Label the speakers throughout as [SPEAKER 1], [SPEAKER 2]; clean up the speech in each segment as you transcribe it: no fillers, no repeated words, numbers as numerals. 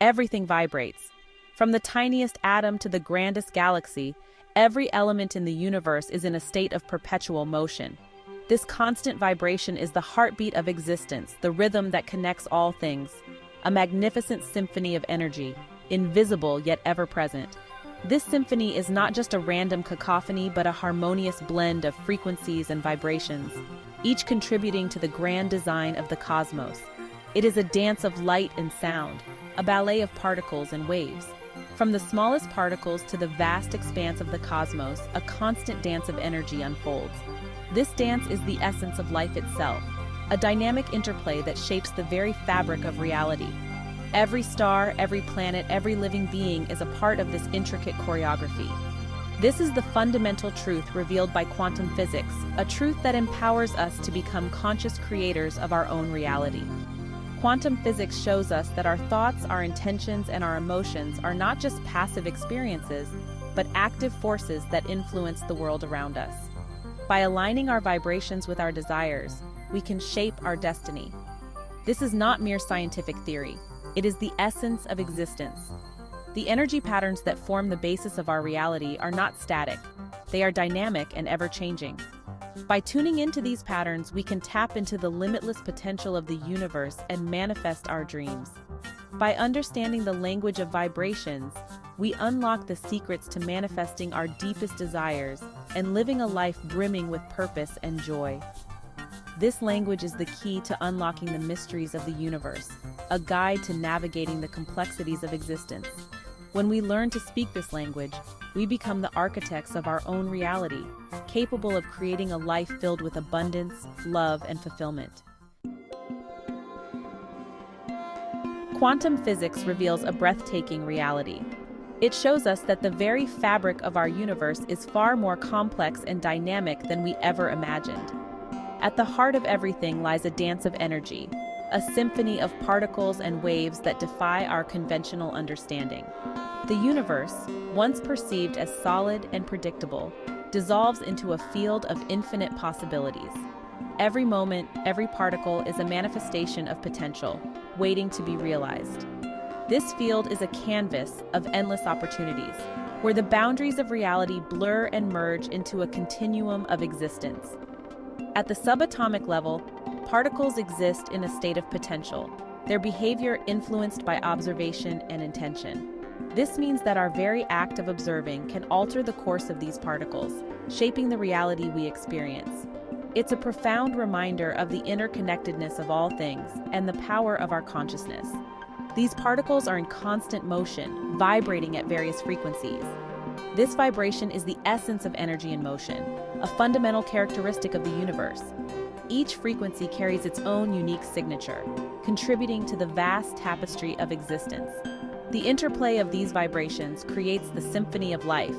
[SPEAKER 1] Everything vibrates. From the tiniest atom to the grandest galaxy, every element in the universe is in a state of perpetual motion. This constant vibration is the heartbeat of existence, the rhythm that connects all things, a magnificent symphony of energy, invisible yet ever-present. This symphony is not just a random cacophony but a harmonious blend of frequencies and vibrations, each contributing to the grand design of the cosmos. It is a dance of light and sound, a ballet of particles and waves. From the smallest particles to the vast expanse of the cosmos, a constant dance of energy unfolds. This dance is the essence of life itself, a dynamic interplay that shapes the very fabric of reality. Every star, every planet, every living being is a part of this intricate choreography. This is the fundamental truth revealed by quantum physics, a truth that empowers us to become conscious creators of our own reality. Quantum physics shows us that our thoughts, our intentions, and our emotions are not just passive experiences, but active forces that influence the world around us. By aligning our vibrations with our desires, we can shape our destiny. This is not mere scientific theory. It is the essence of existence. The energy patterns that form the basis of our reality are not static. They are dynamic and ever-changing. By tuning into these patterns, we can tap into the limitless potential of the universe and manifest our dreams. By understanding the language of vibrations, we unlock the secrets to manifesting our deepest desires and living a life brimming with purpose and joy. This language is the key to unlocking the mysteries of the universe, a guide to navigating the complexities of existence. When we learn to speak this language, we become the architects of our own reality, capable of creating a life filled with abundance, love, and fulfillment. Quantum physics reveals a breathtaking reality. It shows us that the very fabric of our universe is far more complex and dynamic than we ever imagined. At the heart of everything lies a dance of energy, a symphony of particles and waves that defy our conventional understanding. The universe, once perceived as solid and predictable, dissolves into a field of infinite possibilities. Every moment, every particle is a manifestation of potential, waiting to be realized. This field is a canvas of endless opportunities, where the boundaries of reality blur and merge into a continuum of existence. At the subatomic level, particles exist in a state of potential, their behavior influenced by observation and intention. This means that our very act of observing can alter the course of these particles, shaping the reality we experience. It's a profound reminder of the interconnectedness of all things and the power of our consciousness. These particles are in constant motion, vibrating at various frequencies. This vibration is the essence of energy in motion, a fundamental characteristic of the universe. Each frequency carries its own unique signature, contributing to the vast tapestry of existence. The interplay of these vibrations creates the symphony of life,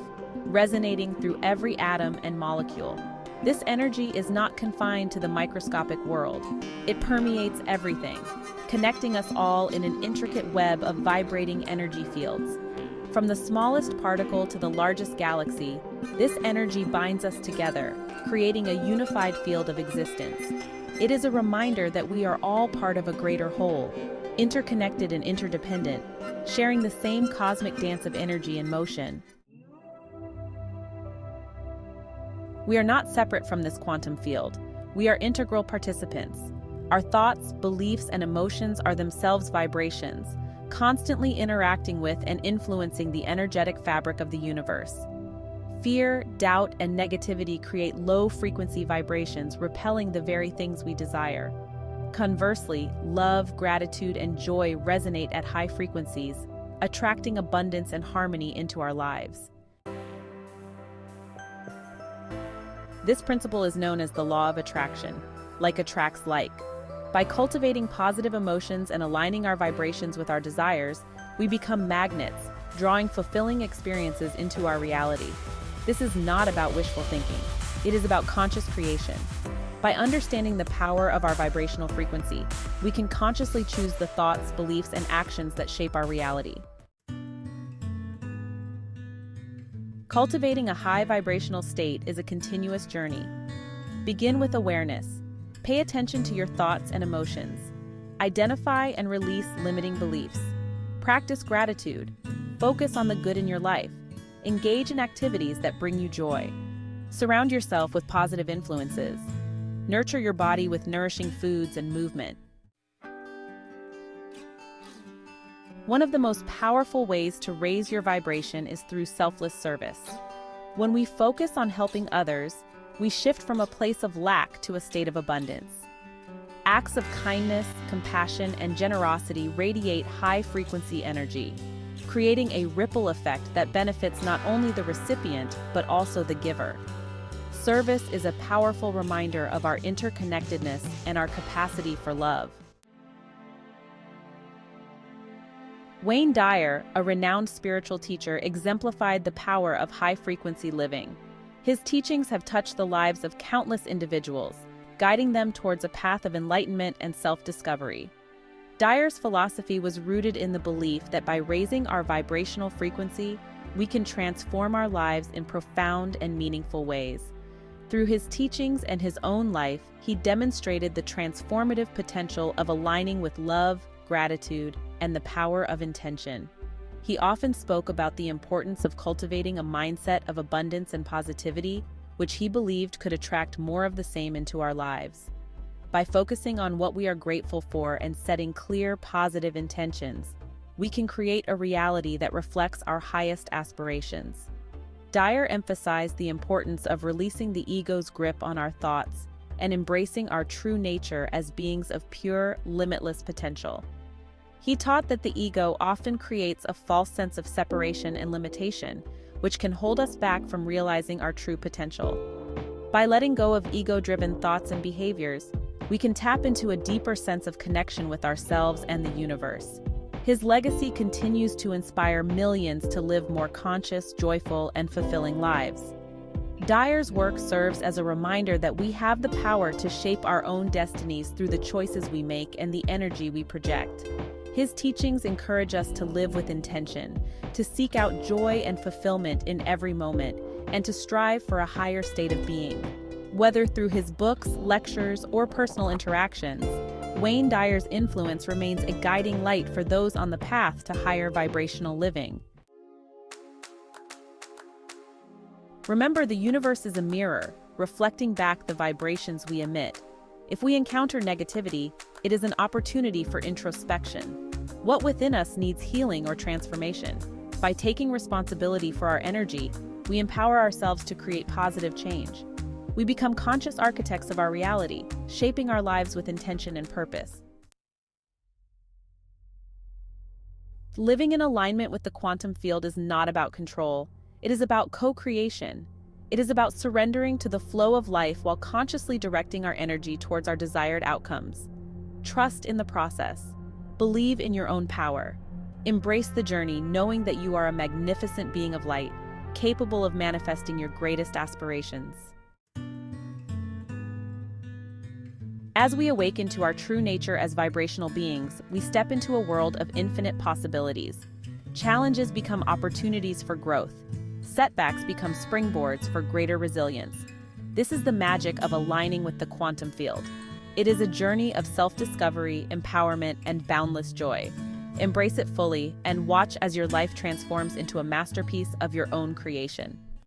[SPEAKER 1] resonating through every atom and molecule. This energy is not confined to the microscopic world. It permeates everything, connecting us all in an intricate web of vibrating energy fields. From the smallest particle to the largest galaxy, this energy binds us together, creating a unified field of existence. It is a reminder that we are all part of a greater whole, interconnected and interdependent, sharing the same cosmic dance of energy and motion. We are not separate from this quantum field. We are integral participants. Our thoughts, beliefs, and emotions are themselves vibrations, constantly interacting with and influencing the energetic fabric of the universe. Fear, doubt, and negativity create low-frequency vibrations, repelling the very things we desire. Conversely, love, gratitude, and joy resonate at high frequencies, attracting abundance and harmony into our lives. This principle is known as the law of attraction, like attracts like. By cultivating positive emotions and aligning our vibrations with our desires, we become magnets, drawing fulfilling experiences into our reality. This is not about wishful thinking. It is about conscious creation. By understanding the power of our vibrational frequency, we can consciously choose the thoughts, beliefs, and actions that shape our reality. Cultivating a high vibrational state is a continuous journey. Begin with awareness. Pay attention to your thoughts and emotions. Identify and release limiting beliefs. Practice gratitude. Focus on the good in your life. Engage in activities that bring you joy. Surround yourself with positive influences. Nurture your body with nourishing foods and movement. One of the most powerful ways to raise your vibration is through selfless service. When we focus on helping others, we shift from a place of lack to a state of abundance. Acts of kindness, compassion, and generosity radiate high-frequency energy, creating a ripple effect that benefits not only the recipient, but also the giver. Service is a powerful reminder of our interconnectedness and our capacity for love. Wayne Dyer, a renowned spiritual teacher, exemplified the power of high-frequency living. His teachings have touched the lives of countless individuals, guiding them towards a path of enlightenment and self-discovery. Dyer's philosophy was rooted in the belief that by raising our vibrational frequency, we can transform our lives in profound and meaningful ways. Through his teachings and his own life, he demonstrated the transformative potential of aligning with love, gratitude, and the power of intention. He often spoke about the importance of cultivating a mindset of abundance and positivity, which he believed could attract more of the same into our lives. By focusing on what we are grateful for and setting clear, positive intentions, we can create a reality that reflects our highest aspirations. Dyer emphasized the importance of releasing the ego's grip on our thoughts and embracing our true nature as beings of pure, limitless potential. He taught that the ego often creates a false sense of separation and limitation, which can hold us back from realizing our true potential. By letting go of ego-driven thoughts and behaviors, we can tap into a deeper sense of connection with ourselves and the universe. His legacy continues to inspire millions to live more conscious, joyful, and fulfilling lives. Dyer's work serves as a reminder that we have the power to shape our own destinies through the choices we make and the energy we project. His teachings encourage us to live with intention, to seek out joy and fulfillment in every moment, and to strive for a higher state of being. Whether through his books, lectures, or personal interactions, Wayne Dyer's influence remains a guiding light for those on the path to higher vibrational living. Remember, the universe is a mirror, reflecting back the vibrations we emit. If we encounter negativity, it is an opportunity for introspection. What within us needs healing or transformation? By taking responsibility for our energy, we empower ourselves to create positive change. We become conscious architects of our reality, shaping our lives with intention and purpose. Living in alignment with the quantum field is not about control. It is about co-creation. It is about surrendering to the flow of life while consciously directing our energy towards our desired outcomes. Trust in the process. Believe in your own power. Embrace the journey, knowing that you are a magnificent being of light, capable of manifesting your greatest aspirations. As we awaken to our true nature as vibrational beings, we step into a world of infinite possibilities. Challenges become opportunities for growth. Setbacks become springboards for greater resilience. This is the magic of aligning with the quantum field. It is a journey of self-discovery, empowerment, and boundless joy. Embrace it fully and watch as your life transforms into a masterpiece of your own creation.